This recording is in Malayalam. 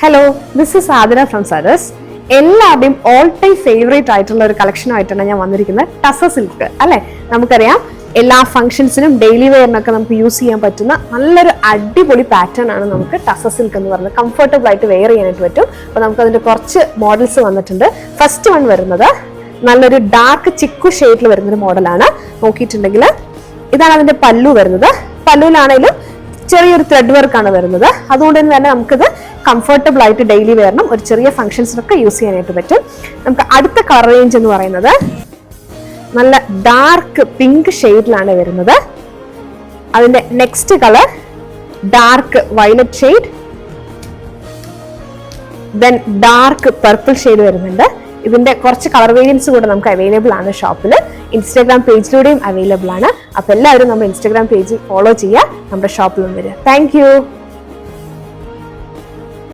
Hello, this is Athira from Saras. എല്ലാവരുടെയും ഓൾ ടൈം ഫേവറേറ്റ് ആയിട്ടുള്ള ഒരു കളക്ഷനുമായിട്ടാണ് ഞാൻ വന്നിരിക്കുന്നത്. ടസർ സിൽക്ക് അല്ലെ, നമുക്കറിയാം എല്ലാ ഫംഗ്ഷൻസിനും ഡെയിലി വെയറിനൊക്കെ നമുക്ക് യൂസ് ചെയ്യാൻ പറ്റുന്ന നല്ലൊരു അടിപൊളി പാറ്റേൺ ആണ് നമുക്ക് ടസർ സിൽക്ക് എന്ന് പറയുന്നത്. കംഫർട്ടബിൾ ആയിട്ട് വെയർ ചെയ്യാനായിട്ട് പറ്റും. അപ്പോൾ നമുക്ക് അതിന്റെ കുറച്ച് മോഡൽസ് വന്നിട്ടുണ്ട്. ഫസ്റ്റ് വൺ വരുന്നത് നല്ലൊരു ഡാർക്ക് ചിക്കു ഷെയ്ഡിൽ വരുന്നൊരു മോഡലാണ്. നോക്കിയിട്ടുണ്ടെങ്കിൽ ഇതാണ് അതിന്റെ പല്ലു വരുന്നത്. പല്ലുവിലാണെങ്കിലും ചെറിയൊരു ത്രെഡ് വർക്ക് ആണ് വരുന്നത്. അതുകൊണ്ട് തന്നെ നമുക്കിത് കംഫർട്ടബിൾ ആയിട്ട് ഡെയിലി വെയറിനും ഒരു ചെറിയ ഫംഗ്ഷൻസിനൊക്കെ യൂസ് ചെയ്യാനായിട്ട് പറ്റും. നമുക്ക് അടുത്ത കളർ റേഞ്ച് എന്ന് പറയുന്നത് നല്ല ഡാർക്ക് പിങ്ക് ഷെയ്ഡിലാണ് വരുന്നത്. അതിന്റെ next colour dark violet shade, then dark purple shade വരുന്നുണ്ട്. ഇതിന്റെ കുറച്ച് കളർ വേരിയൻസ് കൂടെ നമുക്ക് അവൈലബിൾ ആണ് ഷോപ്പിൽ. ഇൻസ്റ്റാഗ്രാം പേജിലൂടെയും അവൈലബിൾ ആണ്. അപ്പൊ എല്ലാവരും നമ്മുടെ ഇൻസ്റ്റാഗ്രാം പേജ് ഫോളോ ചെയ്യുക, നമ്മുടെ ഷോപ്പിലും വരിക. Thank you.